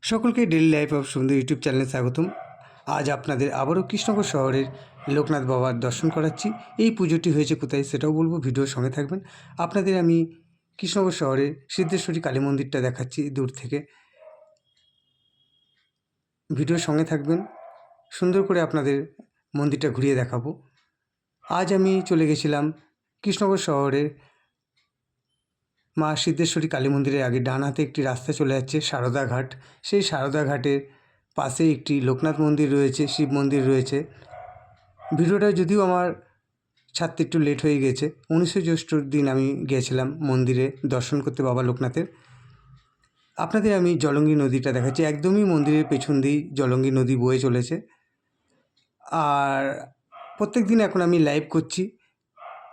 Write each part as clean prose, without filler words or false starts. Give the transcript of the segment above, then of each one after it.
সকলকে daily life of সুন্দর YouTube চ্যানেলে স্বাগতম। আজ আপনাদের আবারও কৃষ্ণনগর শহরের লোকনাথ বাবার দর্শন করাচ্ছি। এই পুজোটি হয়েছে কোথায় সেটাও বলবো, ভিডিওর সঙ্গে থাকবেন। আপনাদের আমি কৃষ্ণনগর শহরের সিদ্ধেশ্বরী কালী মন্দিরটা দেখাচ্ছি দূর থেকে, ভিডিওর সঙ্গে থাকবেন। সুন্দর করে আপনাদের মন্দিরটা ঘুরিয়ে দেখাবো। আজ আমি চলে গেছিলাম কৃষ্ণনগর শহরের মা সিদ্ধেশ্বরী কালী মন্দিরের আগে ডান হাতে একটি রাস্তা চলে যাচ্ছে সারদা ঘাট। সেই সারদা ঘাটের পাশে একটি লোকনাথ মন্দির রয়েছে, শিব মন্দির রয়েছে। ভিডিওটা যদিও আমার ছাড়তে একটু লেট হয়ে গেছে, 19শে জ্যৈষ্ঠর দিন আমি গিয়েছিলাম মন্দিরে দর্শন করতে বাবা লোকনাথের। আপনাদের আমি জলঙ্গি নদীটা দেখাচ্ছি, একদমই মন্দিরের পেছন দিয়েই জলঙ্গি নদী বয়ে চলেছে। আর প্রত্যেক দিন এখন আমি লাইভ করছি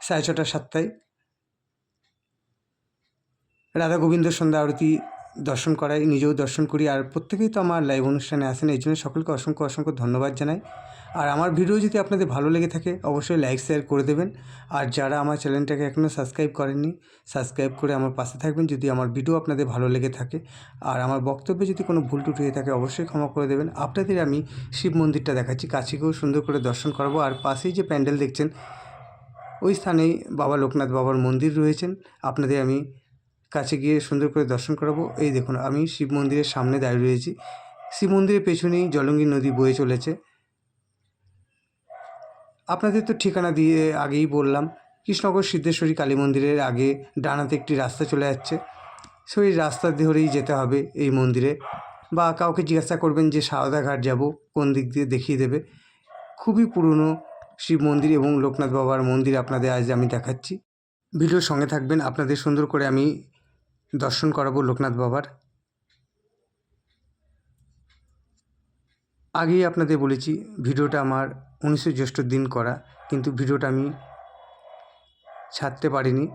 6:30 7টায়। রাধা গোবিন্দ সন্ধ্যা আরতি দর্শন করাই, নিজেও দর্শন করি। আর প্রত্যেকেই তো আমার লাইভ অনুষ্ঠানে আসেন, এই জন্য সকলকে অসংখ্য অসংখ্য ধন্যবাদ জানাই। আর আমার ভিডিও যদি আপনাদের ভালো লেগে থাকে অবশ্যই লাইক শেয়ার করে দেবেন। আর যারা আমার চ্যানেলটাকে এখনও সাবস্ক্রাইব করেননি, সাবস্ক্রাইব করে আমার পাশে থাকবেন যদি আমার ভিডিও আপনাদের ভালো লেগে থাকে। আর আমার বক্তব্যে যদি কোনো ভুল ত্রুটি হয়ে থাকে অবশ্যই ক্ষমা করে দেবেন। আপনাদের আমি শিব মন্দিরটা দেখাচ্ছি, কাছেকেও সুন্দর করে দর্শন করাবো। আর পাশেই যে প্যান্ডেল দেখছেন ওই স্থানেই বাবা লোকনাথ বাবার মন্দির রয়েছেন, আপনাদের আমি কাছে গিয়ে সুন্দর করে দর্শন করাবো। এই দেখুন, আমি শিব মন্দিরের সামনে দাঁড়িয়ে রয়েছি। শিব মন্দিরের পেছনেই জলঙ্গি নদী বয়ে চলেছে। আপনাদের তো ঠিকানা দিয়ে আগেই বললাম, কৃষ্ণনগর সিদ্ধেশ্বরী কালী মন্দিরের আগে ডানাতে একটি রাস্তা চলে যাচ্ছে, সেই রাস্তা ধরেই যেতে হবে এই মন্দিরে। বা কাউকে জিজ্ঞাসা করবেন যে সারদা ঘাট যাব কোন দিক দিয়ে, দেখিয়ে দেবে। খুবই পুরনো শিব মন্দির এবং লোকনাথ বাবার মন্দির আপনাদের আজ আমি দেখাচ্ছি। ভিডিওর সঙ্গে থাকবেন, আপনাদের সুন্দর করে আমি দর্শন করাবো লোকনাথ বাবার। আগেই আপনাদের বলেছি ভিডিওটা আমার 19শে জ্যৈষ্ঠর দিন করা, কিন্তু ভিডিওটা আমি ছাড়তে পারিনি।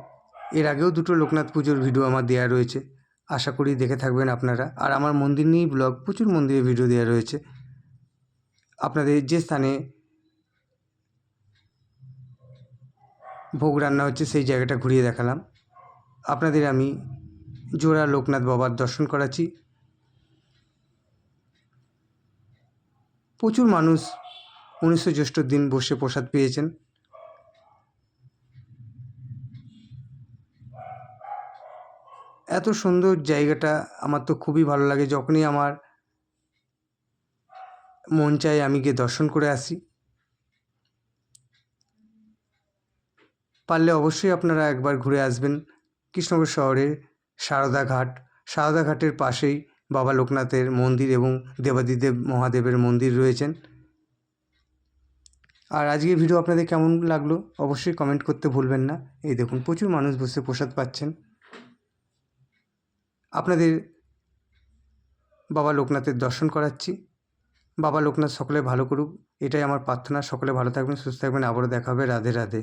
এর আগেও দুটো লোকনাথ পুজোর ভিডিও আমার দেওয়া রয়েছে, আশা করি দেখে থাকবেন আপনারা। আর আমার মন্দির নিয়েই ব্লগ, প্রচুর মন্দিরের ভিডিও দেওয়া রয়েছে। আপনাদের যে স্থানে ভোগ রান্না হচ্ছে সেই জায়গাটা ঘুরিয়ে দেখালাম। আপনাদের আমি জোড়া লোকনাথ বাবার দর্শন করাচ্ছি। প্রচুর মানুষ 19শে জ্যৈষ্ঠর দিন বসে প্রসাদ পেয়েছেন। এত সুন্দর জায়গাটা আমার তো খুবই ভালো লাগে, যখনই আমার মন চায় আমি গিয়ে দর্শন করে আসি। পারলে অবশ্যই আপনারা একবার ঘুরে আসবেন কৃষ্ণনগর শহরে সারদা ঘাট। সারদা ঘাটের পাশেই বাবা লোকনাথের মন্দির এবং দেবাদিদেব মহাদেবের মন্দির রয়েছেন। আর আজকের ভিডিও আপনাদের কেমন লাগলো অবশ্যই কমেন্ট করতে ভুলবেন না। এই দেখুন, প্রচুর মানুষ বসে প্রসাদ পাচ্ছেন। আপনাদের বাবা লোকনাথের দর্শন করাচ্ছি। বাবা লোকনাথ সকলে ভালো করুক, এটাই আমার প্রার্থনা। সকলে ভালো থাকবেন, সুস্থ থাকবেন, আবারও দেখা হবে। রাধে রাধে।